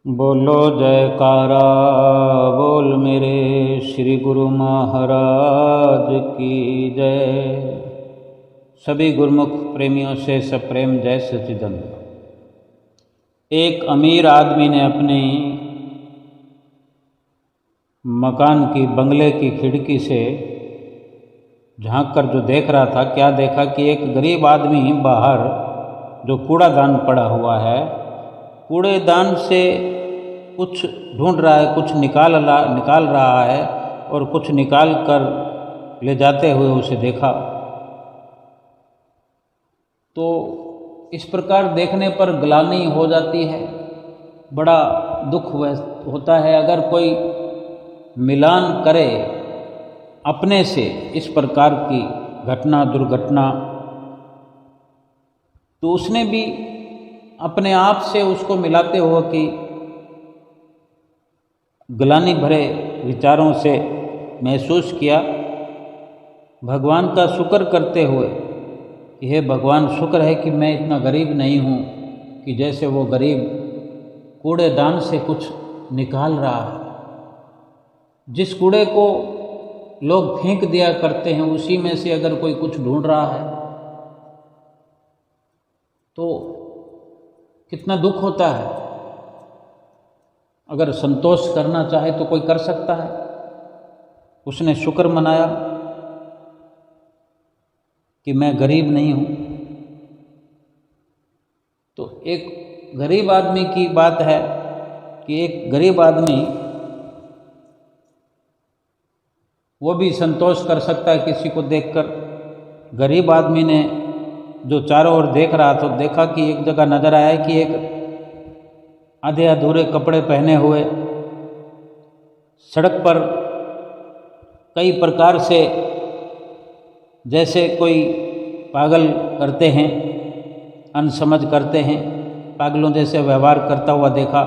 बोलो जयकारा बोल मेरे श्री गुरु महाराज की जय। सभी गुरुमुख प्रेमियों से सप्रेम जय सच्चिदानंद। एक अमीर आदमी ने अपने मकान की बंगले की खिड़की से झांक कर जो देख रहा था, क्या देखा कि एक गरीब आदमी बाहर जो कूड़ादान पड़ा हुआ है, कूड़ेदान से कुछ ढूंढ रहा है, कुछ निकाल रहा है और कुछ निकाल कर ले जाते हुए उसे देखा। तो इस प्रकार देखने पर ग्लानि हो जाती है, बड़ा दुख होता है। अगर कोई मिलान करे अपने से इस प्रकार की घटना दुर्घटना, तो उसने भी अपने आप से उसको मिलाते हुए कि ग्लानि भरे विचारों से महसूस किया, भगवान का शुक्र करते हुए, यह भगवान शुक्र है कि मैं इतना गरीब नहीं हूँ कि जैसे वो गरीब कूड़ेदान से कुछ निकाल रहा है। जिस कूड़े को लोग फेंक दिया करते हैं, उसी में से अगर कोई कुछ ढूंढ रहा है तो कितना दुख होता है। अगर संतोष करना चाहे तो कोई कर सकता है। उसने शुक्र मनाया कि मैं गरीब नहीं हूँ। तो एक गरीब आदमी की बात है कि एक गरीब आदमी वो भी संतोष कर सकता है किसी को देखकर। गरीब आदमी ने जो चारों ओर देख रहा था, देखा कि एक जगह नजर आया कि एक आधे अधूरे कपड़े पहने हुए सड़क पर कई प्रकार से जैसे कोई पागल करते हैं, अनसमझ करते हैं, पागलों जैसे व्यवहार करता हुआ देखा।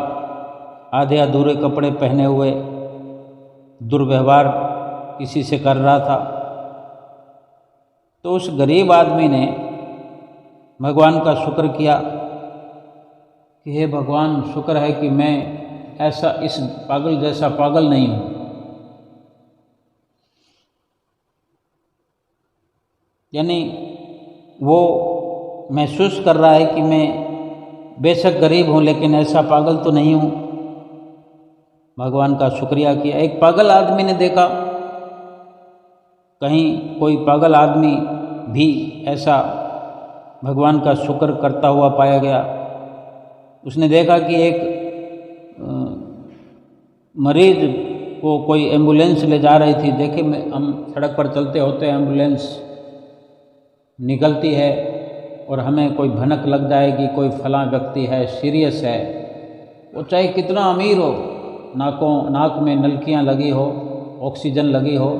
आधे अधूरे कपड़े पहने हुए दुर्व्यवहार किसी से कर रहा था। तो उस गरीब आदमी ने भगवान का शुक्र किया कि हे भगवान, शुक्र है कि मैं ऐसा इस पागल जैसा पागल नहीं हूँ। यानी वो महसूस कर रहा है कि मैं बेशक गरीब हूँ लेकिन ऐसा पागल तो नहीं हूँ। भगवान का शुक्रिया किया। एक पागल आदमी ने देखा, कहीं कोई पागल आदमी भी ऐसा भगवान का शुक्र करता हुआ पाया गया। उसने देखा कि एक मरीज को कोई एम्बुलेंस ले जा रही थी। देखे हम सड़क पर चलते होते हैं, एम्बुलेंस निकलती है और हमें कोई भनक लग जाएगी, कोई फलां व्यक्ति है, सीरियस है, वो चाहे कितना अमीर हो, नाक में नलकियां लगी हो, ऑक्सीजन लगी हो,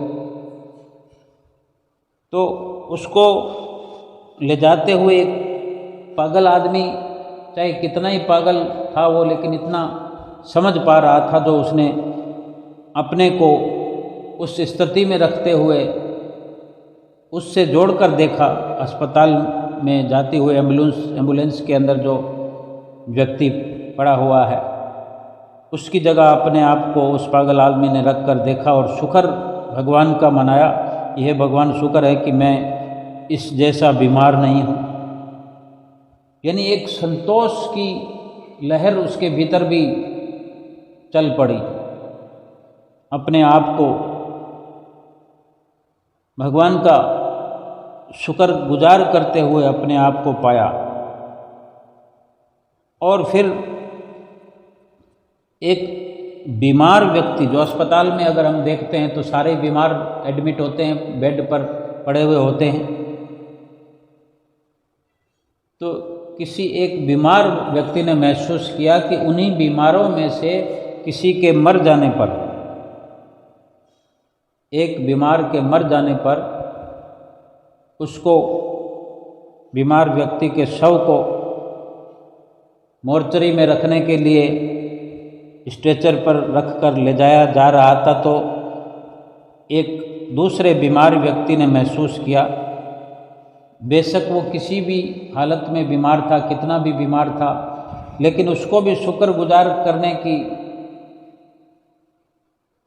तो उसको ले जाते हुए एक पागल आदमी, चाहे कितना ही पागल था वो, लेकिन इतना समझ पा रहा था जो उसने अपने को उस स्थिति में रखते हुए उससे जोड़कर देखा। अस्पताल में जाती हुई एम्बुलेंस के अंदर जो व्यक्ति पड़ा हुआ है, उसकी जगह अपने आप को उस पागल आदमी ने रख कर देखा और शुक्र भगवान का मनाया। यह भगवान शुक्र है कि मैं इस जैसा बीमार नहीं हूँ। यानी एक संतोष की लहर उसके भीतर भी चल पड़ी। अपने आप को भगवान का शुक्र गुजार करते हुए अपने आप को पाया। और फिर एक बीमार व्यक्ति, जो अस्पताल में अगर हम देखते हैं तो सारे बीमार एडमिट होते हैं, बेड पर पड़े हुए होते हैं, तो किसी एक बीमार व्यक्ति ने महसूस किया कि उन्हीं बीमारों में से किसी के मर जाने पर, एक बीमार के मर जाने पर उसको, बीमार व्यक्ति के शव को मोर्चरी में रखने के लिए स्ट्रेचर पर रखकर ले जाया जा रहा था, तो एक दूसरे बीमार व्यक्ति ने महसूस किया, बेशक वो किसी भी हालत में बीमार था, कितना भी बीमार था, लेकिन उसको भी शुक्रगुजार करने की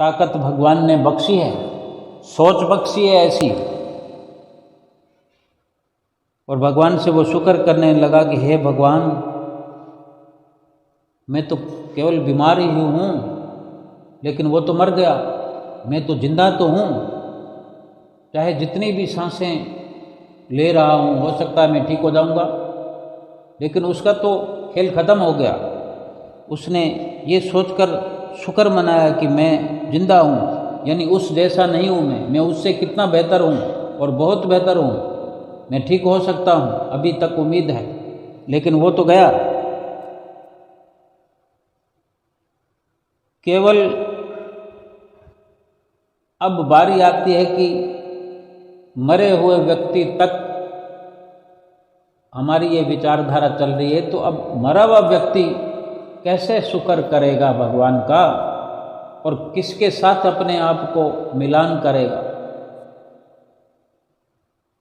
ताकत भगवान ने बख्शी है, सोच बख्शी है ऐसी। और भगवान से वो शुक्र करने लगा कि हे भगवान, मैं तो केवल बीमार ही हूँ, लेकिन वो तो मर गया, मैं तो जिंदा तो हूँ। चाहे जितनी भी सांसें ले रहा हूँ, हो सकता है मैं ठीक हो जाऊँगा, लेकिन उसका तो खेल ख़त्म हो गया। उसने ये सोचकर शुक्र मनाया कि मैं जिंदा हूँ, यानी उस जैसा नहीं हूँ मैं उससे कितना बेहतर हूँ और बहुत बेहतर हूँ, मैं ठीक हो सकता हूँ, अभी तक उम्मीद है। लेकिन वो तो गया। केवल अब बारी आती है कि मरे हुए व्यक्ति तक हमारी ये विचारधारा चल रही है, तो अब मरा हुआ व्यक्ति कैसे शुक्र करेगा भगवान का और किसके साथ अपने आप को मिलान करेगा।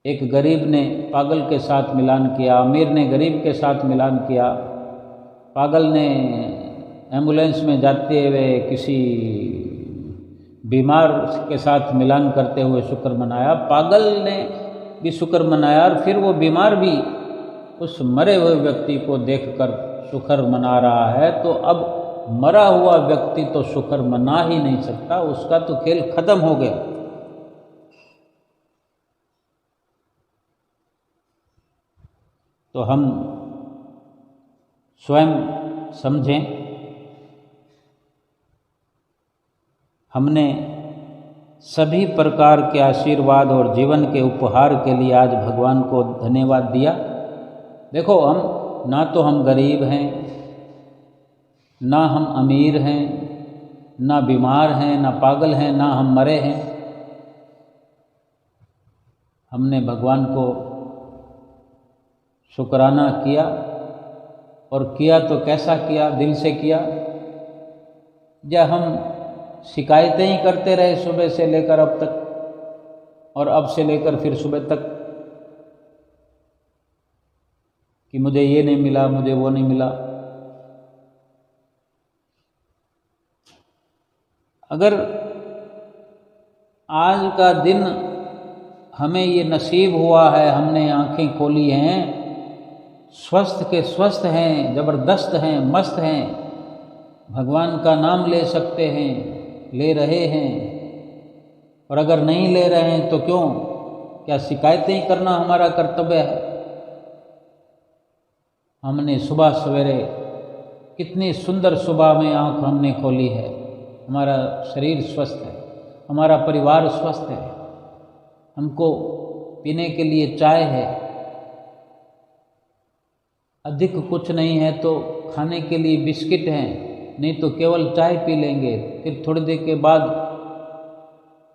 एक गरीब ने पागल के साथ मिलान किया, अमीर ने गरीब के साथ मिलान किया, पागल ने एम्बुलेंस में जाते हुए किसी बीमार के साथ मिलान करते हुए शुक्र मनाया, पागल ने भी शुक्र मनाया, और फिर वो बीमार भी उस मरे हुए व्यक्ति को देखकर शुक्र मना रहा है। तो अब मरा हुआ व्यक्ति तो शुक्र मना ही नहीं सकता, उसका तो खेल खत्म हो गया। तो हम स्वयं समझें, हमने सभी प्रकार के आशीर्वाद और जीवन के उपहार के लिए आज भगवान को धन्यवाद दिया। देखो, हम ना तो हम गरीब हैं, ना हम अमीर हैं, ना बीमार हैं, ना पागल हैं, ना हम मरे हैं। हमने भगवान को शुक्राना किया, और किया तो कैसा किया, दिल से किया। या हम शिकायतें ही करते रहे सुबह से लेकर अब तक, और अब से लेकर फिर सुबह तक, कि मुझे ये नहीं मिला, मुझे वो नहीं मिला। अगर आज का दिन हमें ये नसीब हुआ है, हमने आंखें खोली हैं, स्वस्थ के स्वस्थ हैं, ज़बरदस्त हैं, मस्त हैं, भगवान का नाम ले सकते हैं, ले रहे हैं, और अगर नहीं ले रहे हैं तो क्यों, क्या शिकायतें ही करना हमारा कर्तव्य है? हमने सुबह सवेरे कितनी सुंदर सुबह में आँख हमने खोली है, हमारा शरीर स्वस्थ है, हमारा परिवार स्वस्थ है, हमको पीने के लिए चाय है, अधिक कुछ नहीं है तो खाने के लिए बिस्किट हैं, नहीं तो केवल चाय पी लेंगे, फिर थोड़ी देर के बाद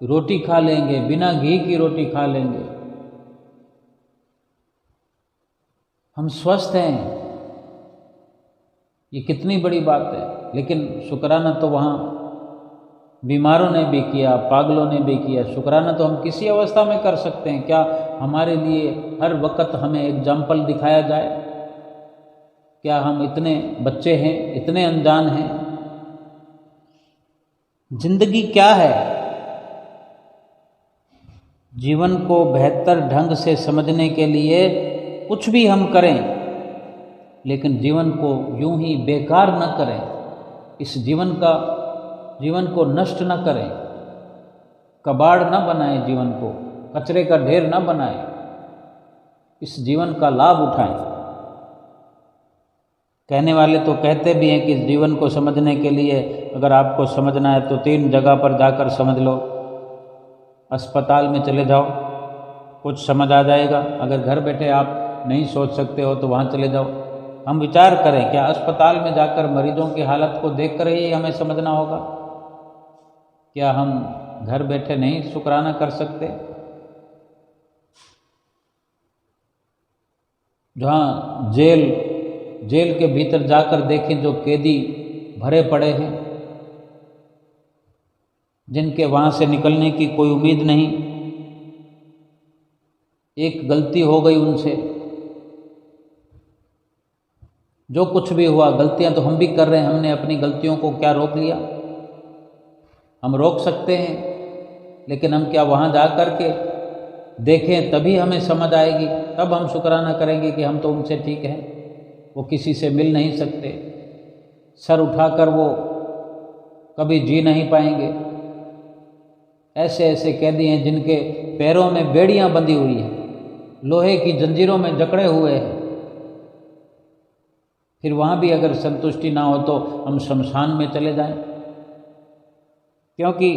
रोटी खा लेंगे, बिना घी की रोटी खा लेंगे। हम स्वस्थ हैं, ये कितनी बड़ी बात है। लेकिन शुक्राना तो वहाँ बीमारों ने भी किया, पागलों ने भी किया। शुक्राना तो हम किसी अवस्था में कर सकते हैं। क्या हमारे लिए हर वक्त हमें एग्जाम्पल दिखाया जाए? क्या हम इतने बच्चे हैं, इतने अनजान हैं? जिंदगी क्या है? जीवन को बेहतर ढंग से समझने के लिए कुछ भी हम करें, लेकिन जीवन को यूं ही बेकार न करें, इस जीवन को नष्ट न करें, कबाड़ न बनाएं, जीवन को कचरे का ढेर न बनाएं, इस जीवन का लाभ उठाएं। कहने वाले तो कहते भी हैं कि जीवन को समझने के लिए अगर आपको समझना है तो 3 जगह पर जाकर समझ लो। अस्पताल में चले जाओ, कुछ समझ आ जाएगा। अगर घर बैठे आप नहीं सोच सकते हो तो वहाँ चले जाओ। हम विचार करें, क्या अस्पताल में जाकर मरीजों की हालत को देखकर ही हमें समझना होगा? क्या हम घर बैठे नहीं शुक्राना कर सकते? जहाँ जेल के भीतर जाकर देखें, जो कैदी भरे पड़े हैं, जिनके वहाँ से निकलने की कोई उम्मीद नहीं, एक गलती हो गई उनसे, जो कुछ भी हुआ, गलतियां तो हम भी कर रहे हैं, हमने अपनी गलतियों को क्या रोक लिया? हम रोक सकते हैं, लेकिन हम क्या वहाँ जा कर के देखें तभी हमें समझ आएगी, तब हम शुक्राना करेंगे कि हम तो उनसे ठीक हैं। वो किसी से मिल नहीं सकते, सर उठाकर वो कभी जी नहीं पाएंगे। ऐसे ऐसे कैदी हैं जिनके पैरों में बेड़ियां बंधी हुई हैं, लोहे की जंजीरों में जकड़े हुए हैं। फिर वहाँ भी अगर संतुष्टि ना हो तो हम शमशान में चले जाएं, क्योंकि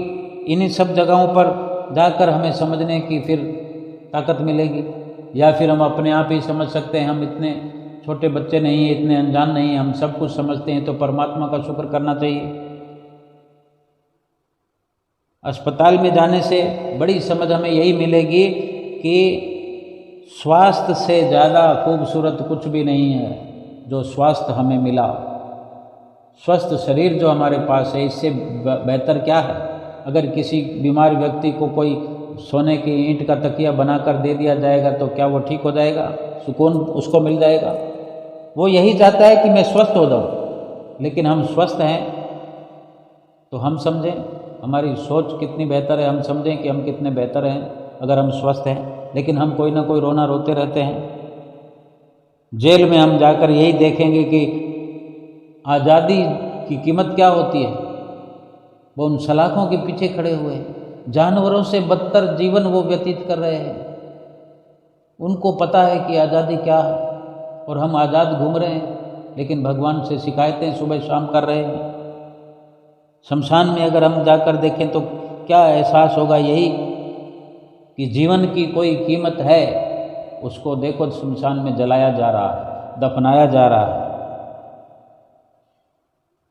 इन्हीं सब जगहों पर जाकर हमें समझने की फिर ताकत मिलेगी। या फिर हम अपने आप ही समझ सकते हैं, हम इतने छोटे बच्चे नहीं हैं, इतने अनजान नहीं हैं, हम सब कुछ समझते हैं, तो परमात्मा का शुक्र करना चाहिए। अस्पताल में जाने से बड़ी समझ हमें यही मिलेगी कि स्वास्थ्य से ज़्यादा खूबसूरत कुछ भी नहीं है जो स्वास्थ्य हमें मिला। स्वस्थ शरीर जो हमारे पास है, इससे बेहतर क्या है? अगर किसी बीमार व्यक्ति को कोई सोने की ईंट का तकिया बनाकर दे दिया जाएगा तो क्या वो ठीक हो जाएगा? सुकून उसको मिल जाएगा? वो यही चाहता है कि मैं स्वस्थ हो जाऊँ। लेकिन हम स्वस्थ हैं तो हम समझें हमारी सोच कितनी बेहतर है, हम समझें कि हम कितने बेहतर हैं अगर हम स्वस्थ हैं। लेकिन हम कोई ना कोई रोना रोते रहते हैं। जेल में हम जाकर यही देखेंगे कि आज़ादी की कीमत क्या होती है। वो उन सलाखों के पीछे खड़े हुए हैं, जानवरों से बदतर जीवन वो व्यतीत कर रहे हैं। उनको पता है कि आज़ादी क्या है और हम आज़ाद घूम रहे हैं, लेकिन भगवान से शिकायतें सुबह शाम कर रहे हैं। शमशान में अगर हम जाकर देखें तो क्या एहसास होगा? यही कि जीवन की कोई कीमत है, उसको देखो शमशान में जलाया जा रहा है, दफनाया जा रहा है।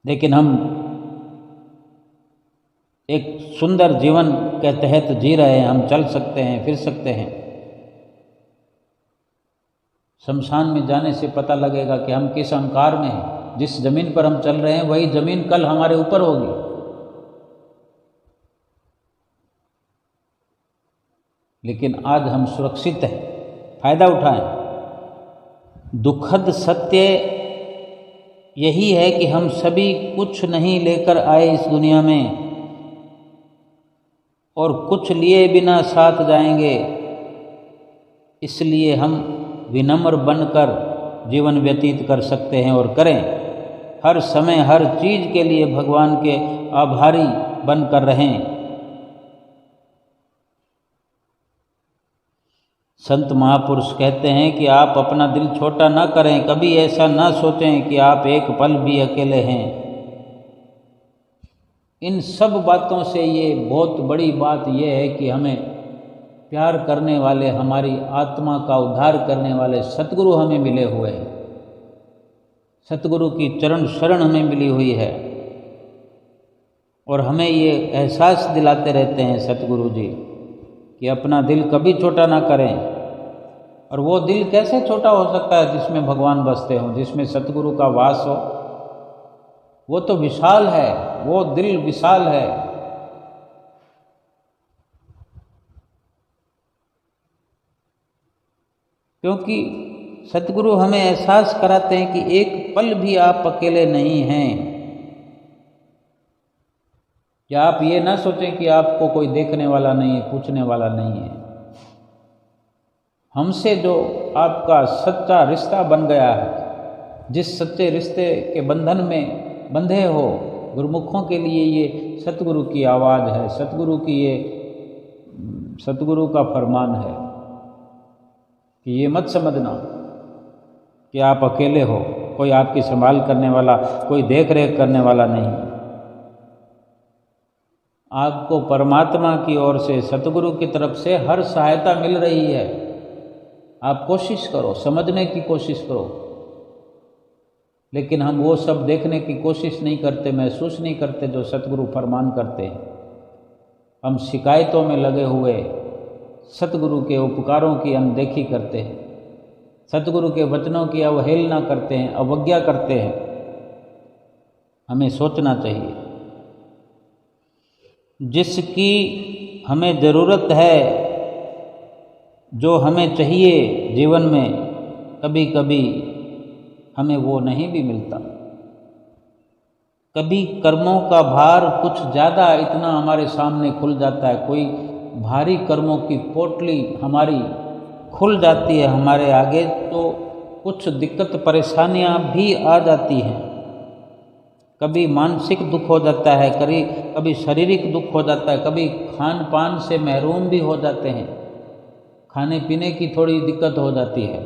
लेकिन हम एक सुंदर जीवन के तहत जी रहे हैं, हम चल सकते हैं, फिर सकते हैं। शमशान में जाने से पता लगेगा कि हम किस अहंकार में हैं। जिस जमीन पर हम चल रहे हैं वही जमीन कल हमारे ऊपर होगी। लेकिन आज हम सुरक्षित हैं, फायदा उठाएं। दुखद सत्य यही है कि हम सभी कुछ नहीं लेकर आए इस दुनिया में और कुछ लिए बिना साथ जाएंगे। इसलिए हम विनम्र बनकर जीवन व्यतीत कर सकते हैं और करें। हर समय हर चीज़ के लिए भगवान के आभारी बनकर रहें। संत महापुरुष कहते हैं कि आप अपना दिल छोटा ना करें, कभी ऐसा ना सोचें कि आप एक पल भी अकेले हैं। इन सब बातों से ये बहुत बड़ी बात ये है कि हमें प्यार करने वाले, हमारी आत्मा का उद्धार करने वाले सतगुरु हमें मिले हुए हैं। सतगुरु की चरण शरण हमें मिली हुई है और हमें ये एहसास दिलाते रहते हैं सतगुरु जी कि अपना दिल कभी छोटा ना करें। और वो दिल कैसे छोटा हो सकता है जिसमें भगवान बसते हों, जिसमें सतगुरु का वास हो? वो तो विशाल है, वो दिल विशाल है। क्योंकि सतगुरु हमें एहसास कराते हैं कि एक पल भी आप अकेले नहीं हैं। क्या आप ये ना सोचें कि आपको कोई देखने वाला नहीं है, पूछने वाला नहीं है। हमसे जो आपका सच्चा रिश्ता बन गया है, जिस सच्चे रिश्ते के बंधन में बंधे हो, गुरुमुखों के लिए ये सतगुरु की आवाज़ है, सतगुरु की ये सतगुरु का फरमान है कि ये मत समझना कि आप अकेले हो, कोई आपकी संभाल करने वाला, कोई देख रेख करने वाला नहीं। आपको परमात्मा की ओर से, सतगुरु की तरफ से हर सहायता मिल रही है। आप कोशिश करो, समझने की कोशिश करो। लेकिन हम वो सब देखने की कोशिश नहीं करते, महसूस नहीं करते जो सतगुरु फरमान करते हैं। हम शिकायतों में लगे हुए सतगुरु के उपकारों की अनदेखी करते हैं, सतगुरु के वचनों की अवहेलना करते हैं, अवज्ञा करते हैं। हमें सोचना चाहिए, जिसकी हमें ज़रूरत है, जो हमें चाहिए जीवन में, कभी कभी हमें वो नहीं भी मिलता। कभी कर्मों का भार कुछ ज़्यादा इतना हमारे सामने खुल जाता है, कोई भारी कर्मों की पोटली हमारी खुल जाती है हमारे आगे, तो कुछ दिक्कत परेशानियां भी आ जाती हैं। कभी मानसिक दुख हो जाता है, कभी शारीरिक दुख हो जाता है, कभी खान पान से महरूम भी हो जाते हैं, खाने पीने की थोड़ी दिक्कत हो जाती है,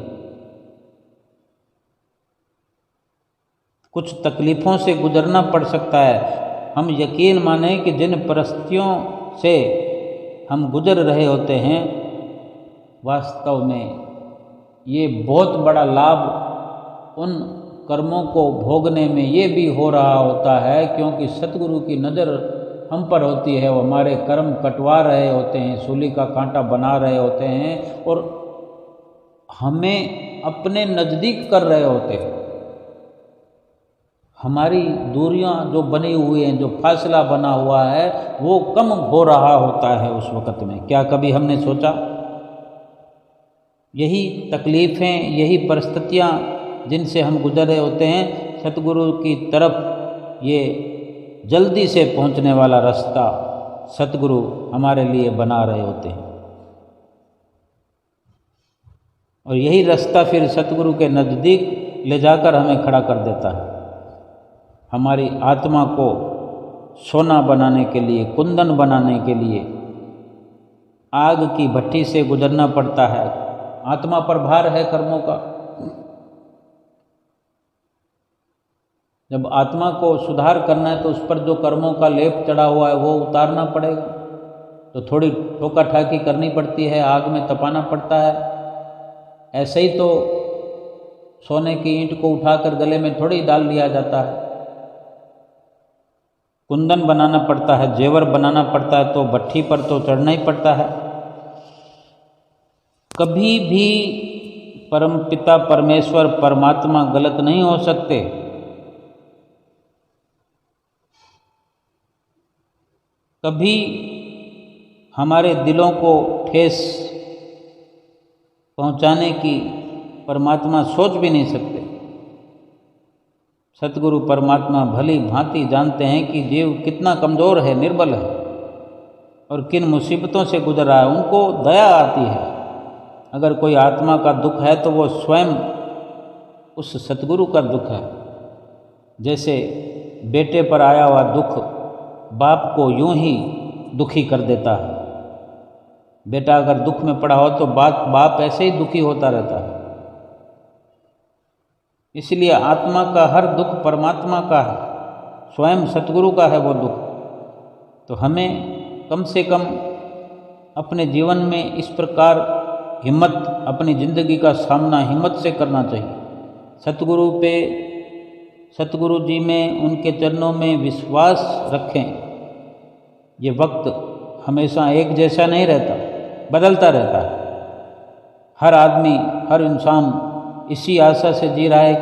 कुछ तकलीफ़ों से गुजरना पड़ सकता है। हम यकीन माने कि जिन परिस्थितियों से हम गुजर रहे होते हैं, वास्तव में ये बहुत बड़ा लाभ उन कर्मों को भोगने में ये भी हो रहा होता है, क्योंकि सतगुरु की नज़र हम पर होती है। वो हमारे कर्म कटवा रहे होते हैं, सूली का कांटा बना रहे होते हैं और हमें अपने नज़दीक कर रहे होते हैं। हमारी दूरियां जो बनी हुई हैं, जो फासला बना हुआ है, वो कम हो रहा होता है उस वक़्त में। क्या कभी हमने सोचा? यही तकलीफ़ें, यही परिस्थितियां जिनसे हम गुजर रहे होते हैं, सतगुरु की तरफ ये जल्दी से पहुंचने वाला रास्ता सतगुरु हमारे लिए बना रहे होते हैं। और यही रास्ता फिर सतगुरु के नज़दीक ले जाकर हमें खड़ा कर देता है। हमारी आत्मा को सोना बनाने के लिए, कुंदन बनाने के लिए आग की भट्टी से गुजरना पड़ता है। आत्मा पर भार है कर्मों का। जब आत्मा को सुधार करना है तो उस पर जो कर्मों का लेप चढ़ा हुआ है वो उतारना पड़ेगा, तो थोड़ी ठोका ठाकी करनी पड़ती है, आग में तपाना पड़ता है। ऐसे ही तो सोने की ईंट को उठाकर गले में थोड़ी डाल लिया जाता है। कुंदन बनाना पड़ता है, जेवर बनाना पड़ता है, तो भट्ठी पर तो चढ़ना ही पड़ता है। कभी भी परमपिता परमेश्वर परमात्मा गलत नहीं हो सकते। कभी हमारे दिलों को ठेस पहुंचाने की परमात्मा सोच भी नहीं सकते। सतगुरु परमात्मा भली भांति जानते हैं कि जीव कितना कमज़ोर है, निर्बल है और किन मुसीबतों से गुजर रहा है। उनको दया आती है। अगर कोई आत्मा का दुख है तो वो स्वयं उस सतगुरु का दुख है। जैसे बेटे पर आया हुआ दुख बाप को यूं ही दुखी कर देता है। बेटा अगर दुख में पड़ा हो तो बाप ऐसे ही दुखी होता रहता है। इसलिए आत्मा का हर दुख परमात्मा का है, स्वयं सतगुरु का है वो दुख। तो हमें कम से कम अपने जीवन में इस प्रकार हिम्मत, अपनी ज़िंदगी का सामना हिम्मत से करना चाहिए। सतगुरु जी में, उनके चरणों में विश्वास रखें। ये वक्त हमेशा एक जैसा नहीं रहता, बदलता रहता है। हर आदमी, हर इंसान इसी आशा से जी रहा है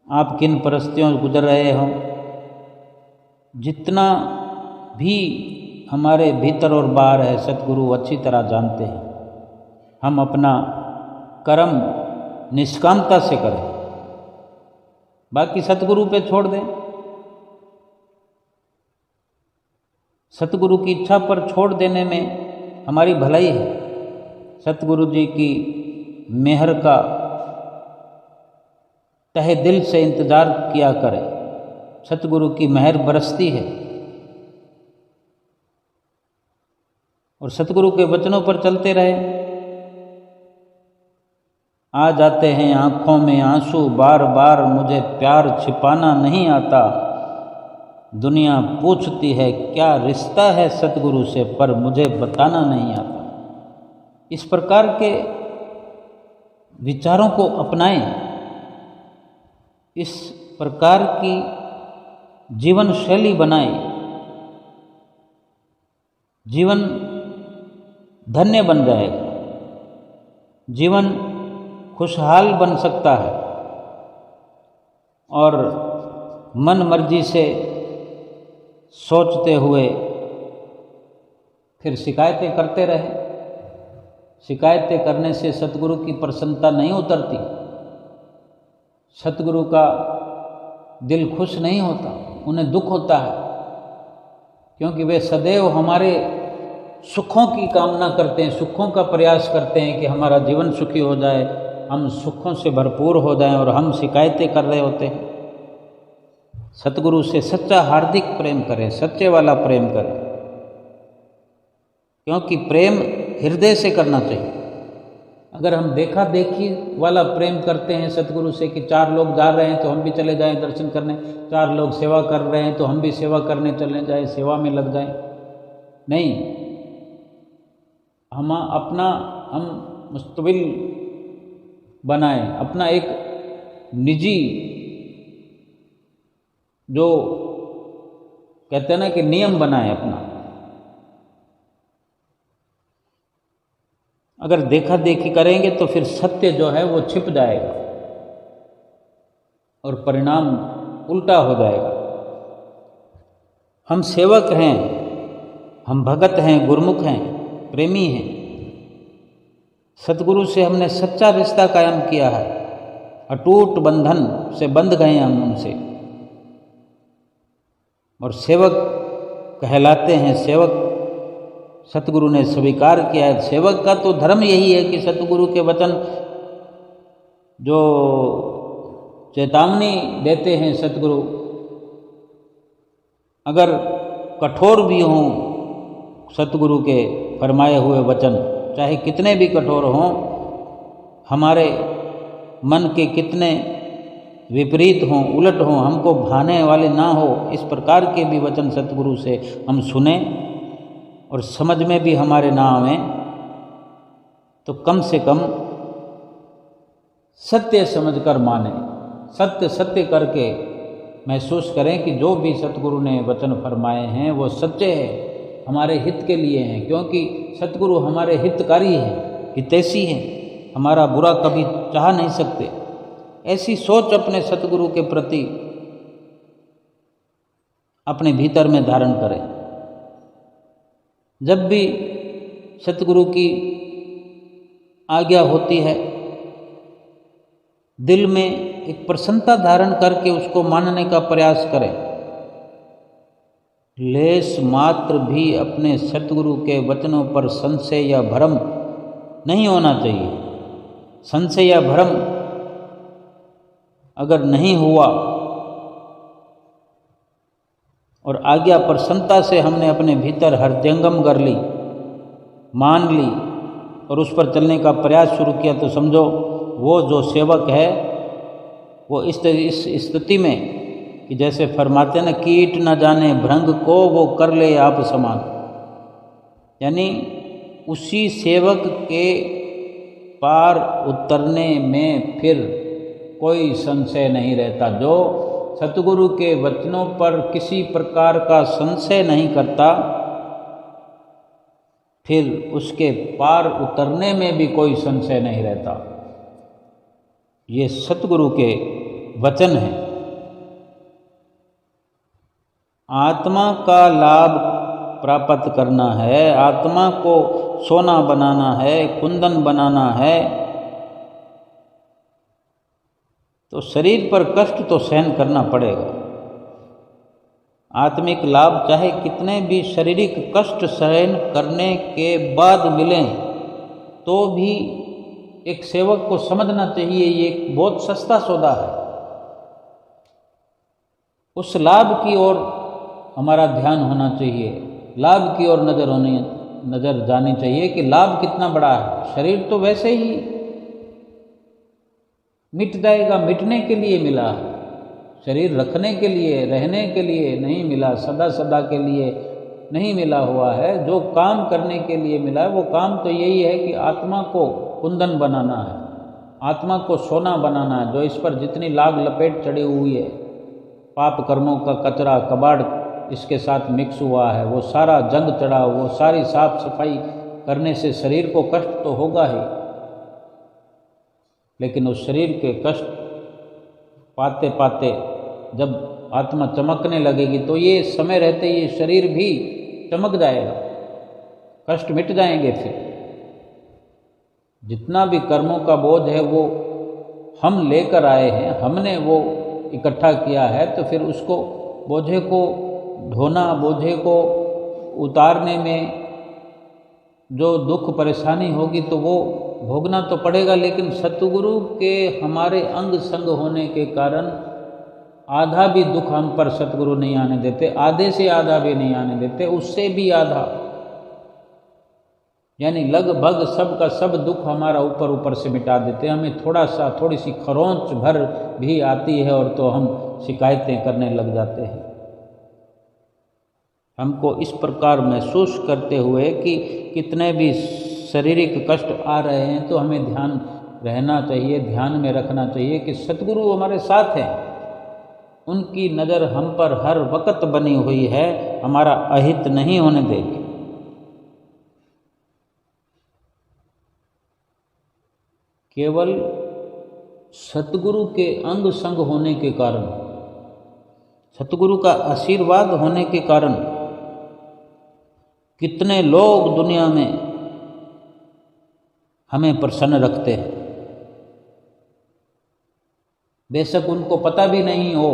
आप किन परिस्थितियों से गुजर रहे हो। जितना भी हमारे भीतर और बाहर है सतगुरु अच्छी तरह जानते हैं। हम अपना कर्म निष्कामता से करें, बाकी सतगुरु पे छोड़ दें। सतगुरु की इच्छा पर छोड़ देने में हमारी भलाई है। सतगुरु जी की मेहर का तहे दिल से इंतज़ार किया करें। सतगुरु की मेहर बरसती है और सतगुरु के वचनों पर चलते रहे। आ जाते हैं आँखों में आंसू बार बार, मुझे प्यार छिपाना नहीं आता। दुनिया पूछती है क्या रिश्ता है सतगुरु से, पर मुझे बताना नहीं आता। इस प्रकार के विचारों को अपनाएं। इस प्रकार की जीवन शैली बनाएं। जीवन धन्य बन जाएगा, जीवन खुशहाल बन सकता है और मन मर्जी से सोचते हुए फिर शिकायतें करते रहे। शिकायतें करने से सतगुरु की प्रसन्नता नहीं उतरती। सतगुरु का दिल खुश नहीं होता, उन्हें दुख होता है, क्योंकि वे सदैव हमारे सुखों की कामना करते हैं, सुखों का प्रयास करते हैं कि हमारा जीवन सुखी हो जाए, हम सुखों से भरपूर हो जाएं, और हम शिकायतें कर रहे होते हैं। सतगुरु से सच्चा हार्दिक प्रेम करें, सच्चे वाला प्रेम करें, क्योंकि प्रेम हृदय से करना चाहिए। अगर हम देखा देखी वाला प्रेम करते हैं सतगुरु से कि 4 लोग जा रहे हैं तो हम भी चले जाएं दर्शन करने, 4 लोग सेवा कर रहे हैं तो हम भी सेवा करने चले जाएं, सेवा में लग जाएं, नहीं, हम मुस्तबिल बनाएं, अपना एक निजी, जो कहते हैं ना कि नियम बनाएं अपना। अगर देखा देखी करेंगे तो फिर सत्य जो है वो छिप जाएगा और परिणाम उल्टा हो जाएगा। हम सेवक हैं, हम भगत हैं, गुरमुख हैं, प्रेमी हैं। सतगुरु से हमने सच्चा रिश्ता कायम किया है, अटूट बंधन से बंध गए हम उनसे, और सेवक कहलाते हैं। सेवक सतगुरु ने स्वीकार किया है। सेवक का तो धर्म यही है कि सतगुरु के वचन जो चेतावनी देते हैं सतगुरु, अगर कठोर भी हों सतगुरु के फरमाए हुए वचन, चाहे कितने भी कठोर हों, हमारे मन के कितने विपरीत हों, उलट हों, हमको भाने वाले ना हो, इस प्रकार के भी वचन सतगुरु से हम सुने और समझ में भी हमारे ना आवे, तो कम से कम सत्य समझकर माने, सत्य सत्य करके महसूस करें कि जो भी सतगुरु ने वचन फरमाए हैं वो सच्चे हैं, हमारे हित के लिए हैं, क्योंकि सतगुरु हमारे हितकारी हैं, हितैषी हैं, हमारा बुरा कभी चाह नहीं सकते। ऐसी सोच अपने सतगुरु के प्रति अपने भीतर में धारण करें। जब भी सतगुरु की आज्ञा होती है, दिल में एक प्रसन्नता धारण करके उसको मानने का प्रयास करें। लेश मात्र भी अपने सतगुरु के वचनों पर संशय या भ्रम नहीं होना चाहिए। संशय या भ्रम अगर नहीं हुआ और आज्ञा प्रसन्नता से हमने अपने भीतर हृदयंगम कर ली, मान ली और उस पर चलने का प्रयास शुरू किया, तो समझो वो जो सेवक है वो इस स्थिति में कि जैसे फरमाते न, कीट न जाने भृंग को वो कर ले आप समान, यानी उसी सेवक के पार उतरने में फिर कोई संशय नहीं रहता। जो सतगुरु के वचनों पर किसी प्रकार का संशय नहीं करता, फिर उसके पार उतरने में भी कोई संशय नहीं रहता। ये सतगुरु के वचन हैं। आत्मा का लाभ प्राप्त करना है, आत्मा को सोना बनाना है, कुंदन बनाना है, तो शरीर पर कष्ट तो सहन करना पड़ेगा। आत्मिक लाभ चाहे कितने भी शारीरिक कष्ट सहन करने के बाद मिलें, तो भी एक सेवक को समझना चाहिए ये एक बहुत सस्ता सौदा है। उस लाभ की ओर हमारा ध्यान होना चाहिए, लाभ की ओर नज़र जानी चाहिए कि लाभ कितना बड़ा है। शरीर तो वैसे ही मिट जाएगा, मिटने के लिए मिला है। शरीर रखने के लिए, रहने के लिए नहीं मिला, सदा सदा के लिए नहीं मिला हुआ है। जो काम करने के लिए मिला है वो काम तो यही है कि आत्मा को कुंदन बनाना है, आत्मा को सोना बनाना है। जो इस पर जितनी लाग लपेट चढ़ी हुई है, पाप कर्मों का कचरा कबाड़ इसके साथ मिक्स हुआ है, वो सारा जंग चढ़ा, वो सारी साफ सफाई करने से शरीर को कष्ट तो होगा ही, लेकिन उस शरीर के कष्ट पाते पाते जब आत्मा चमकने लगेगी तो ये समय रहते ये शरीर भी चमक जाएगा, कष्ट मिट जाएंगे। फिर जितना भी कर्मों का बोझ है वो हम लेकर आए हैं, हमने वो इकट्ठा किया है, तो फिर उसको बोझे को ढोना, बोझे को उतारने में जो दुख परेशानी होगी तो वो भोगना तो पड़ेगा। लेकिन सतगुरु के हमारे अंग संग होने के कारण आधा भी दुख हम पर सतगुरु नहीं आने देते, आधे से आधा भी नहीं आने देते, उससे भी आधा, यानी लगभग सब का सब दुख हमारा ऊपर ऊपर से मिटा देते हैं। हमें थोड़ी सी खरोंच भर भी आती है और तो हम शिकायतें करने लग जाते हैं। हमको इस प्रकार महसूस करते हुए कि कितने भी शारीरिक कष्ट आ रहे हैं तो हमें ध्यान रहना चाहिए, ध्यान में रखना चाहिए कि सतगुरु हमारे साथ हैं, उनकी नज़र हम पर हर वक्त बनी हुई है, हमारा अहित नहीं होने देगी। केवल सतगुरु के अंग संग होने के कारण, सतगुरु का आशीर्वाद होने के कारण कितने लोग दुनिया में हमें प्रसन्न रखते हैं। बेशक उनको पता भी नहीं हो,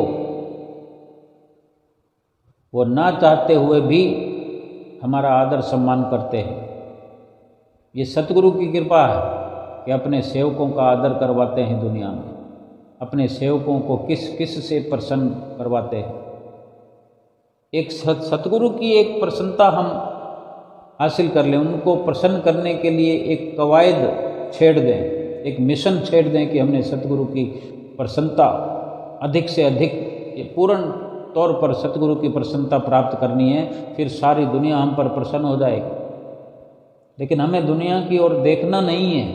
वो ना चाहते हुए भी हमारा आदर सम्मान करते हैं। ये सतगुरु की कृपा है कि अपने सेवकों का आदर करवाते हैं दुनिया में, अपने सेवकों को किस किस से प्रसन्न करवाते हैं। एक सतगुरु की एक प्रसन्नता हम हासिल कर लें, उनको प्रसन्न करने के लिए एक कवायद छेड़ दें, एक मिशन छेड़ दें कि हमने सतगुरु की प्रसन्नता अधिक से अधिक पूर्ण तौर पर सतगुरु की प्रसन्नता प्राप्त करनी है, फिर सारी दुनिया हम पर प्रसन्न हो जाएगी। लेकिन हमें दुनिया की ओर देखना नहीं है,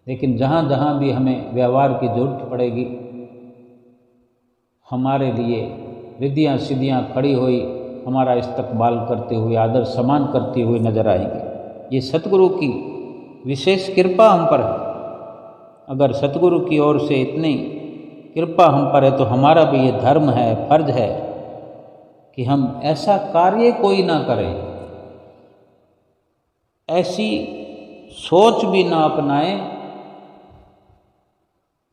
लेकिन जहाँ जहाँ भी हमें व्यवहार की जरूरत पड़ेगी, हमारे लिए रिद्धियाँ सिद्धियाँ खड़ी हुई हमारा इस्तकबाल करते हुए, आदर सम्मान करती हुई नजर आएंगी। ये सतगुरु की विशेष कृपा हम पर है। अगर सतगुरु की ओर से इतनी कृपा हम पर है तो हमारा भी ये धर्म है, फर्ज है कि हम ऐसा कार्य कोई ना करें, ऐसी सोच भी ना अपनाएं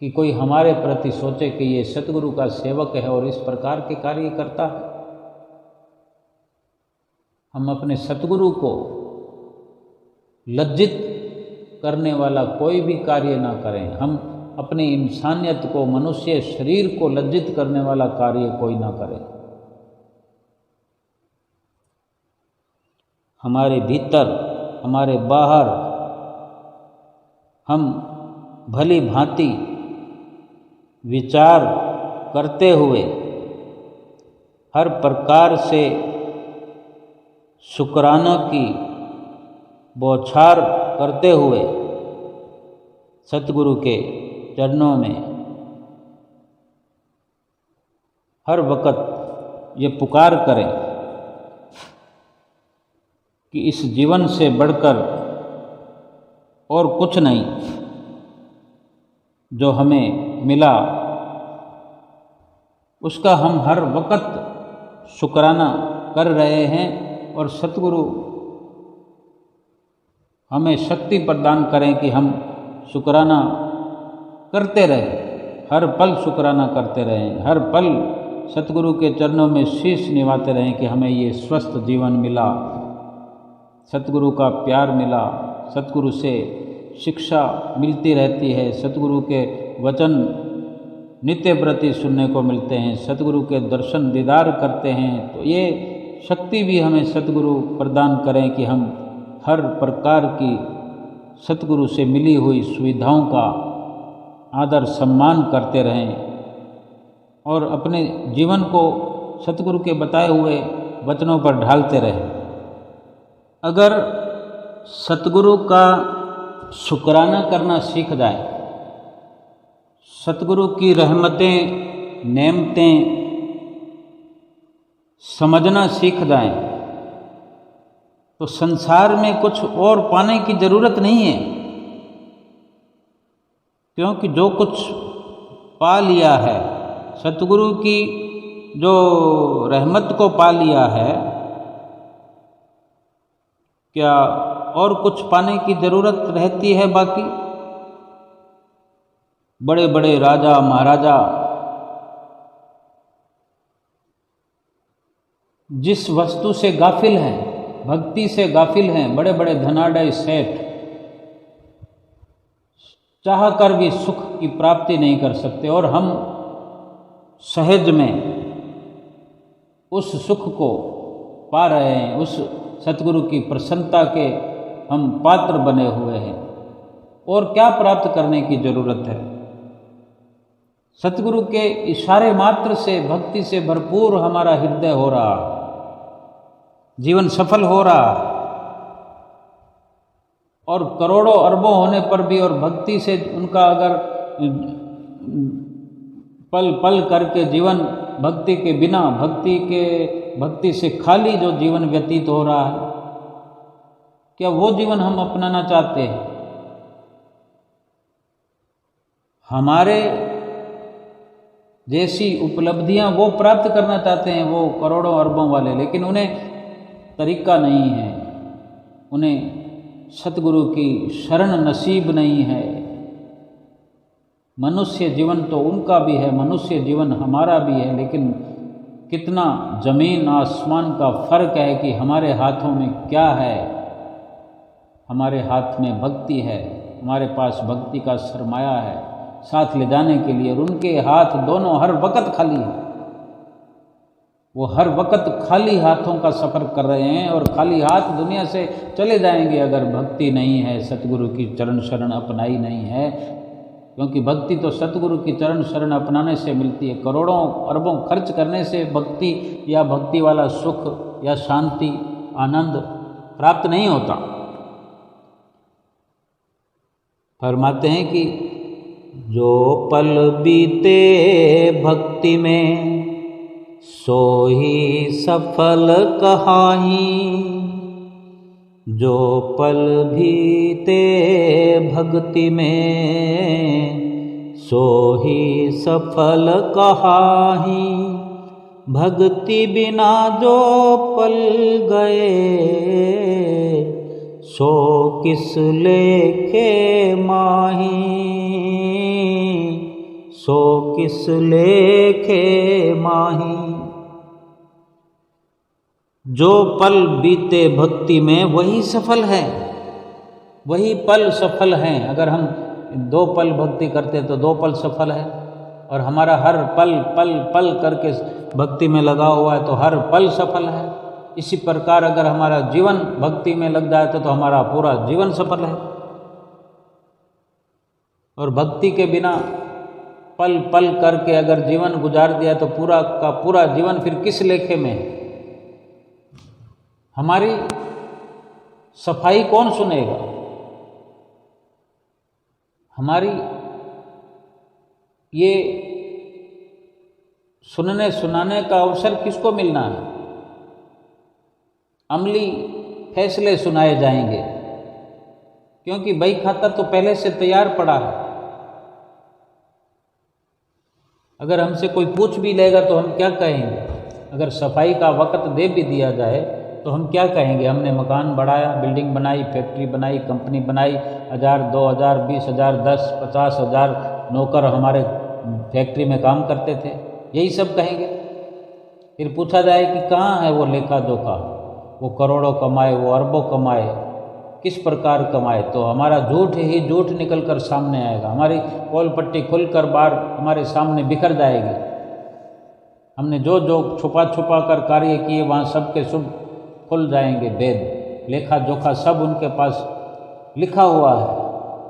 कि कोई हमारे प्रति सोचे कि ये सतगुरु का सेवक है और इस प्रकार के कार्य करता है। हम अपने सतगुरु को लज्जित करने वाला कोई भी कार्य ना करें, हम अपनी इंसानियत को, मनुष्य शरीर को लज्जित करने वाला कार्य कोई ना करें। हमारे भीतर, हमारे बाहर हम भली भांति विचार करते हुए हर प्रकार से शुक्राना की बौछार करते हुए सतगुरु के चरणों में हर वक्त ये पुकार करें कि इस जीवन से बढ़कर और कुछ नहीं जो हमें मिला उसका हम हर वक्त शुक्राना कर रहे हैं, और सतगुरु हमें शक्ति प्रदान करें कि हम शुक्राना करते रहें, हर पल शुक्राना करते रहें, हर पल सतगुरु के चरणों में शीश निभाते रहें कि हमें ये स्वस्थ जीवन मिला, सतगुरु का प्यार मिला, सतगुरु से शिक्षा मिलती रहती है, सतगुरु के वचन नित्य प्रति सुनने को मिलते हैं, सतगुरु के दर्शन दीदार करते हैं। तो ये शक्ति भी हमें सतगुरु प्रदान करें कि हम हर प्रकार की सतगुरु से मिली हुई सुविधाओं का आदर सम्मान करते रहें और अपने जीवन को सतगुरु के बताए हुए वचनों पर ढालते रहें। अगर सतगुरु का शुक्राना करना सीख जाए, सतगुरु की रहमतें नेमतें समझना सीख जाएं, तो संसार में कुछ और पाने की जरूरत नहीं है, क्योंकि जो कुछ पा लिया है, सतगुरु की जो रहमत को पा लिया है, क्या और कुछ पाने की जरूरत रहती है बाकी? बड़े बड़े राजा महाराजा जिस वस्तु से गाफिल हैं, भक्ति से गाफिल हैं, बड़े बड़े धनाढ़ सेठ चाह कर भी सुख की प्राप्ति नहीं कर सकते, और हम सहज में उस सुख को पा रहे हैं। उस सतगुरु की प्रसन्नता के हम पात्र बने हुए हैं, और क्या प्राप्त करने की जरूरत है। सतगुरु के इशारे मात्र से भक्ति से भरपूर हमारा हृदय हो रहा, जीवन सफल हो रहा, और करोड़ों अरबों होने पर भी और भक्ति से उनका अगर पल पल करके जीवन भक्ति के बिना, भक्ति से खाली जो जीवन व्यतीत हो रहा है, क्या वो जीवन हम अपनाना चाहते हैं? हमारे जैसी उपलब्धियां वो प्राप्त करना चाहते हैं, वो करोड़ों अरबों वाले, लेकिन उन्हें तरीका नहीं है, उन्हें सतगुरु की शरण नसीब नहीं है। मनुष्य जीवन तो उनका भी है, मनुष्य जीवन हमारा भी है, लेकिन कितना जमीन आसमान का फर्क है कि हमारे हाथों में क्या है। हमारे हाथ में भक्ति है, हमारे पास भक्ति का सरमाया है साथ ले जाने के लिए, और उनके हाथ दोनों हर वक्त खाली है। वो हर वक्त खाली हाथों का सफ़र कर रहे हैं, और खाली हाथ दुनिया से चले जाएंगे अगर भक्ति नहीं है, सतगुरु की चरण शरण अपनाई नहीं है। क्योंकि भक्ति तो सतगुरु की चरण शरण अपनाने से मिलती है। करोड़ों अरबों खर्च करने से भक्ति या भक्ति वाला सुख या शांति आनंद प्राप्त नहीं होता। फरमाते हैं कि जो पल बीते भक्ति में सो ही सफल कहाही, जो पल बीते भक्ति में सो ही सफल कहाही, भक्ति बिना जो पल गए सो किस लेखे माही, सो किस लेखे माही। जो पल बीते भक्ति में वही सफल है, वही पल सफल हैं। अगर हम 2 पल भक्ति करते तो 2 पल सफल है, और हमारा हर पल पल पल करके भक्ति में लगा हुआ है तो हर पल सफल है। इसी प्रकार अगर हमारा जीवन भक्ति में लग जाए तो हमारा पूरा जीवन सफल है। और भक्ति के बिना पल पल करके अगर जीवन गुजार दिया तो पूरा का पूरा जीवन फिर किस लेखे में है। हमारी सफाई कौन सुनेगा? हमारी ये सुनने सुनाने का अवसर किसको मिलना है? अमली फैसले सुनाए जाएंगे, क्योंकि बही खाता तो पहले से तैयार पड़ा है। अगर हमसे कोई पूछ भी लेगा तो हम क्या कहेंगे? अगर सफाई का वक़्त दे भी दिया जाए तो हम क्या कहेंगे? हमने मकान बढ़ाया, बिल्डिंग बनाई, फैक्ट्री बनाई, कंपनी बनाई, 1000, 2000, 20,000, 10, 50,000 नौकर हमारे फैक्ट्री में काम करते थे, यही सब कहेंगे। फिर पूछा जाए कि कहाँ है वो लेखा जोखा, वो करोड़ों कमाए, वो अरबों कमाए, किस प्रकार कमाए? तो हमारा झूठ ही झूठ निकल कर सामने आएगा। हमारी पोल पट्टी खुलकर बाहर हमारे सामने बिखर जाएगी। हमने जो जो छुपा छुपा कर कार्य किए वहाँ सबके शुभ खुल जाएंगे भेद। लेखा जोखा सब उनके पास लिखा हुआ है।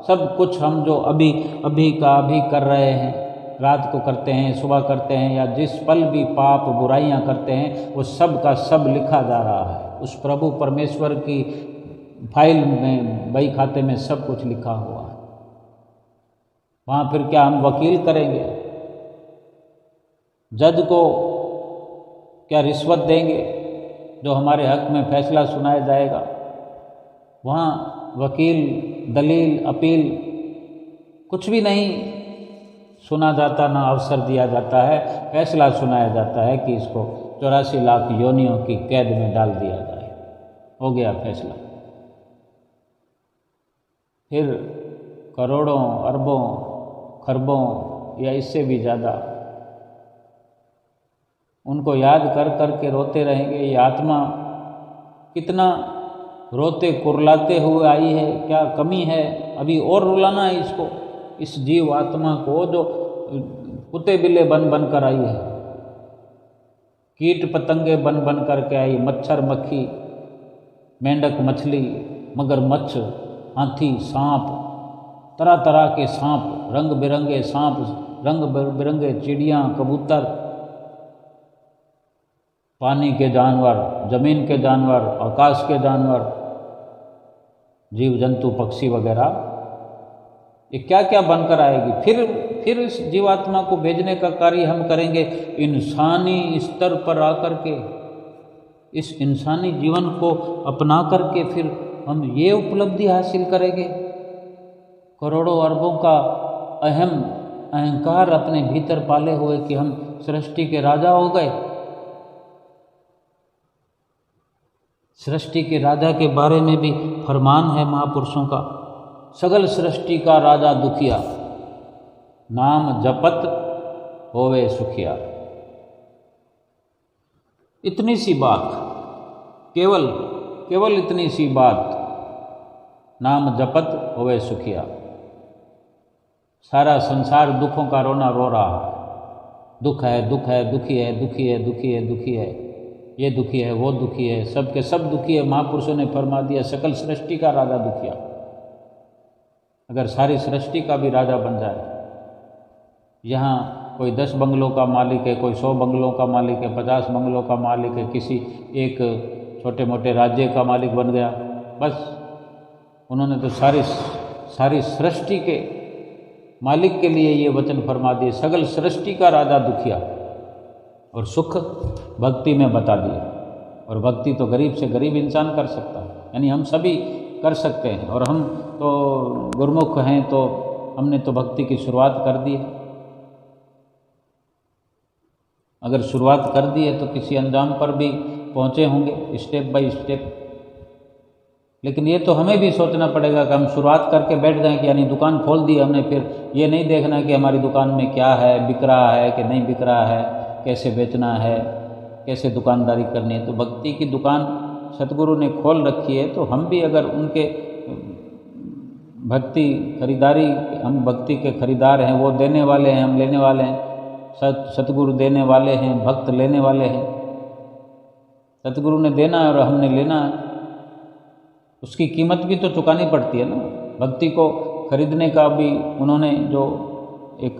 सब कुछ हम जो अभी अभी का अभी कर रहे हैं, रात को करते हैं, सुबह करते हैं, या जिस पल भी पाप बुराइयां करते हैं, वो सब का सब लिखा जा रहा है। उस प्रभु परमेश्वर की फाइल में, बही खाते में सब कुछ लिखा हुआ है। वहाँ फिर क्या हम वकील करेंगे? जज को क्या रिश्वत देंगे जो हमारे हक में फैसला सुनाया जाएगा? वहाँ वकील, दलील, अपील कुछ भी नहीं सुना जाता, ना अवसर दिया जाता है। फैसला सुनाया जाता है कि इसको 84 लाख योनियों की कैद में डाल दिया जाए। हो गया फैसला। फिर करोड़ों अरबों खरबों या इससे भी ज़्यादा, उनको याद कर कर के रोते रहेंगे। ये आत्मा कितना रोते कुरलाते हुए आई है, क्या कमी है, अभी और रुलाना है इसको, इस जीव आत्मा को जो कुत्ते बिल्ले बन बन कर आई है, कीट पतंगे बन बन करके आई, मच्छर मक्खी, मेंढक मछली, मगरमच्छ, हाथी, सांप, तरह तरह के सांप, रंग बिरंगे सांप, रंग बिरंगे चिड़ियाँ, कबूतर, पानी के जानवर, जमीन के जानवर, आकाश के जानवर, जीव जंतु पक्षी वगैरह, ये क्या क्या बनकर आएगी। फिर इस जीवात्मा को भेजने का कार्य हम करेंगे इंसानी स्तर पर आकर के, इस इंसानी जीवन को अपना करके फिर हम ये उपलब्धि हासिल करेंगे। करोड़ों अरबों का अहंकार अपने भीतर पाले हुए कि हम सृष्टि के राजा हो गए। सृष्टि के राजा के बारे में भी फरमान है महापुरुषों का, सगल सृष्टि का राजा दुखिया, नाम जपत होवे सुखिया। इतनी सी बात, केवल इतनी सी बात, नाम जपत होवे सुखिया। सारा संसार दुखों का रोना रो रहा है, दुख है, दुख है, दुखी है, दुखी है, दुखी है, दुखी है, ये दुखी है, वो दुखी है, सब के सब दुखी है। महापुरुषों ने फरमा दिया सकल सृष्टि का राजा दुखिया। अगर सारी सृष्टि का भी राजा बन जाए, यहाँ कोई 10 बंगलों का मालिक है, कोई 100 बंगलों का मालिक है, 50 बंगलों का मालिक है, किसी एक छोटे मोटे राज्य का मालिक बन गया, बस उन्होंने तो सारी सृष्टि के मालिक के लिए ये वचन फरमा दिए, सगल सृष्टि का राजा दुखिया। और सुख भक्ति में बता दिया। और भक्ति तो गरीब से गरीब इंसान कर सकता है, यानी हम सभी कर सकते हैं। और हम तो गुरमुख हैं, तो हमने तो भक्ति की शुरुआत कर दी है। अगर शुरुआत कर दी है तो किसी अंजाम पर भी पहुँचे होंगे स्टेप बाय स्टेप। लेकिन ये तो हमें भी सोचना पड़ेगा कि हम शुरुआत करके बैठ जाएं कि यानी दुकान खोल दी हमने, फिर ये नहीं देखना कि हमारी दुकान में क्या है, बिक रहा है कि नहीं बिक रहा है, कैसे बेचना है, कैसे दुकानदारी करनी है। तो भक्ति की दुकान सतगुरु ने खोल रखी है, तो हम भी अगर उनके भक्ति खरीदारी, हम भक्ति के खरीदार हैं, वो देने वाले हैं, हम लेने वाले हैं। सतगुरु देने वाले हैं, भक्त लेने वाले हैं। सतगुरु ने देना है और हमने लेना है, उसकी कीमत भी तो चुकानी पड़ती है ना। भक्ति को खरीदने का भी उन्होंने जो एक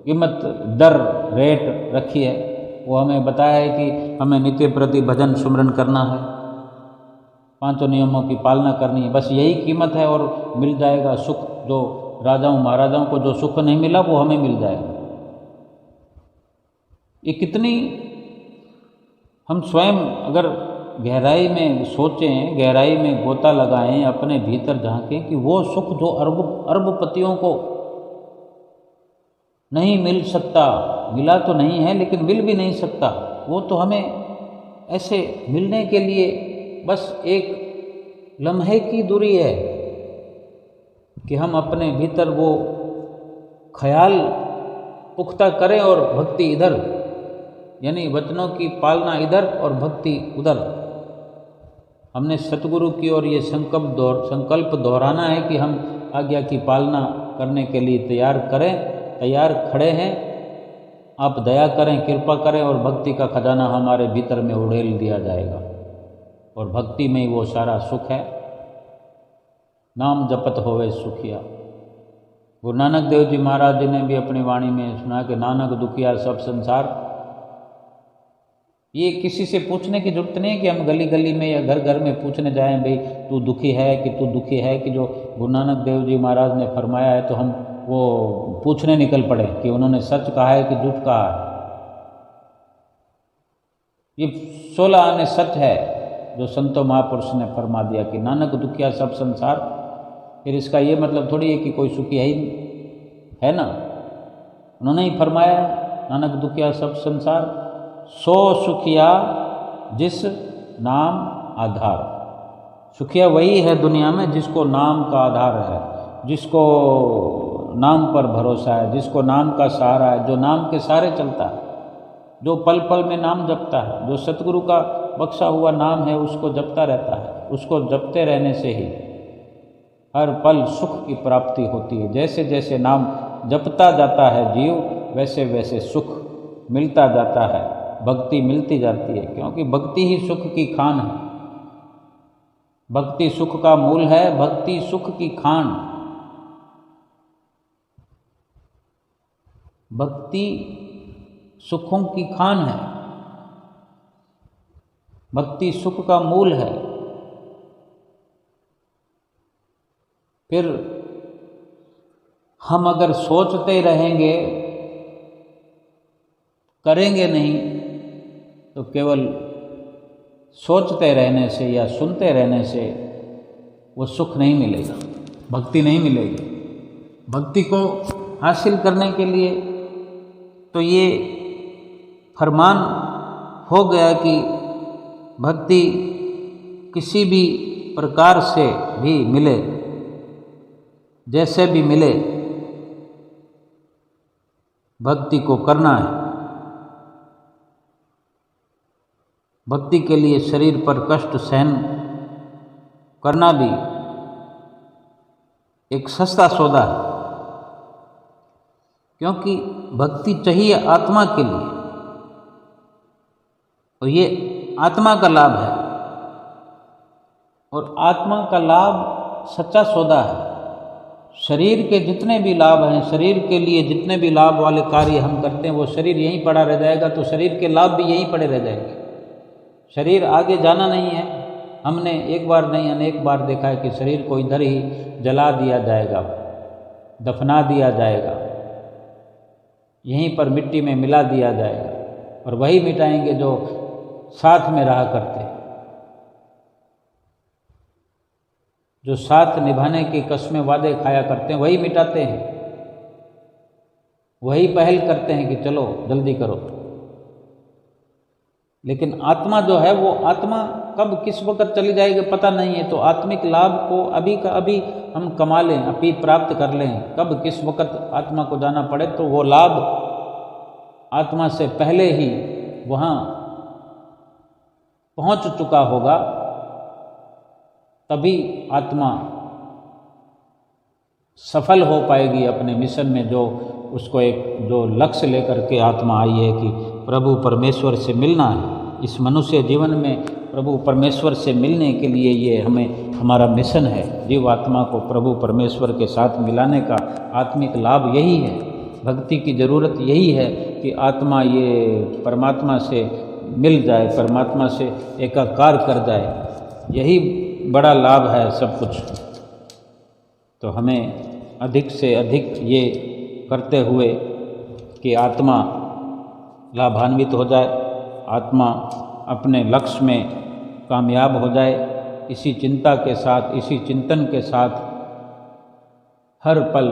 कीमत दर रेट रखी है, वो हमें बताया है कि हमें नित्य प्रति भजन सुमरन करना है, 5 नियमों की पालना करनी है, बस यही कीमत है और मिल जाएगा सुख। जो राजाओं महाराजाओं को जो सुख नहीं मिला वो हमें मिल जाएगा। ये कितनी हम स्वयं अगर गहराई में सोचें, गहराई में गोता लगाएं, अपने भीतर झांकें कि वो सुख जो अरबपतियों को नहीं मिल सकता, मिला तो नहीं है लेकिन मिल भी नहीं सकता, वो तो हमें ऐसे मिलने के लिए बस एक लम्हे की दूरी है कि हम अपने भीतर वो ख्याल पुख्ता करें और भक्ति इधर, यानी वचनों की पालना इधर और भक्ति उधर। हमने सतगुरु की ओर ये संकल्प दोहराना है कि हम आज्ञा की पालना करने के लिए तैयार खड़े हैं। आप दया करें, कृपा करें और भक्ति का खजाना हमारे भीतर में उड़ेल दिया जाएगा। और भक्ति में ही वो सारा सुख है। नाम जपत होवे सुखिया। गुरु नानक देव जी महाराज जी ने भी अपनी वाणी में सुना कि नानक दुखिया सब संसार। ये किसी से पूछने की जरूरत नहीं है कि हम गली गली में या घर घर में पूछने जाएं, भाई तू दुखी है कि तू दुखी है, कि जो गुरु नानक देव जी महाराज ने फरमाया है तो हम वो पूछने निकल पड़े कि उन्होंने सच कहा है कि झूठ कहा है। ये 16 आने सच है जो संतो महापुरुष ने फरमा दिया कि नानक दुखिया सब संसार। फिर इसका ये मतलब थोड़ी है कि कोई सुखी है ही है ना, उन्होंने ही फरमाया नानक दुखिया सब संसार, सो सुखिया जिस नाम आधार। सुखिया वही है दुनिया में जिसको नाम का आधार है, जिसको नाम पर भरोसा है, जिसको नाम का सहारा है, जो नाम के सहारे चलता है, जो पल पल में नाम जपता है, जो सतगुरु का बख्शा हुआ नाम है उसको जपता रहता है, उसको जपते रहने से ही हर पल सुख की प्राप्ति होती है। जैसे जैसे नाम जपता जाता है जीव, वैसे वैसे सुख मिलता जाता है, भक्ति मिलती जाती है, क्योंकि भक्ति ही सुख की खान है। भक्ति सुख का मूल है, भक्ति सुख की खान। भक्ति सुखों की खान है, भक्ति सुख का मूल है। फिर हम अगर सोचते रहेंगे, करेंगे नहीं, तो केवल सोचते रहने से या सुनते रहने से वो सुख नहीं मिलेगा, भक्ति नहीं मिलेगी। भक्ति को हासिल करने के लिए तो ये फरमान हो गया कि भक्ति किसी भी प्रकार से भी मिले, जैसे भी मिले, भक्ति को करना है। भक्ति के लिए शरीर पर कष्ट सहन करना भी एक सस्ता सौदा है, क्योंकि भक्ति चाहिए आत्मा के लिए, और ये आत्मा का लाभ है, और आत्मा का लाभ सच्चा सौदा है। शरीर के जितने भी लाभ हैं, शरीर के लिए जितने भी लाभ वाले कार्य हम करते हैं, वो शरीर यहीं पड़ा रह जाएगा, तो शरीर के लाभ भी यहीं पड़े रह जाएंगे। शरीर आगे जाना नहीं है। हमने एक बार नहीं अनेक बार देखा है कि शरीर को इधर ही जला दिया जाएगा, दफना दिया जाएगा, यहीं पर मिट्टी में मिला दिया जाएगा, और वही मिटाएंगे जो साथ में रहा करते, जो साथ निभाने की कस्में वादे खाया करते हैं, वही मिटाते हैं, वही पहल करते हैं कि चलो जल्दी करो। लेकिन आत्मा जो है, वो आत्मा कब किस वक्त चली जाएगी पता नहीं है। तो आत्मिक लाभ को अभी का अभी हम कमा लें, अभी प्राप्त कर लें। कब किस वक्त आत्मा को जाना पड़े तो वो लाभ आत्मा से पहले ही वहाँ पहुँच चुका होगा, तभी आत्मा सफल हो पाएगी अपने मिशन में, जो उसको एक जो लक्ष्य लेकर के आत्मा आई है कि प्रभु परमेश्वर से मिलना है। इस मनुष्य जीवन में प्रभु परमेश्वर से मिलने के लिए ये हमारा मिशन है। जीव आत्मा को प्रभु परमेश्वर के साथ मिलाने का आत्मिक लाभ यही है। भक्ति की ज़रूरत यही है कि आत्मा ये परमात्मा से मिल जाए, परमात्मा से एकाकार कर जाए। यही बड़ा लाभ है सब कुछ। तो हमें अधिक से अधिक ये करते हुए कि आत्मा लाभान्वित हो जाए, आत्मा अपने लक्ष्य में कामयाब हो जाए, इसी चिंता के साथ, इसी चिंतन के साथ हर पल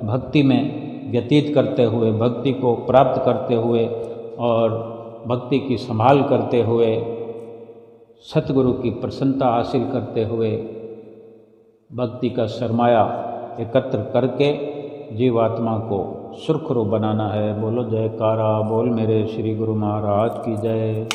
भक्ति में व्यतीत करते हुए, भक्ति को प्राप्त करते हुए और भक्ति की संभाल करते हुए, सतगुरु की प्रसन्नता हासिल करते हुए, भक्ति का सरमाया एकत्र करके जीवात्मा को सुरखरू बनाना है। बोलो जयकारा बोल मेरे श्री गुरु महाराज की जय।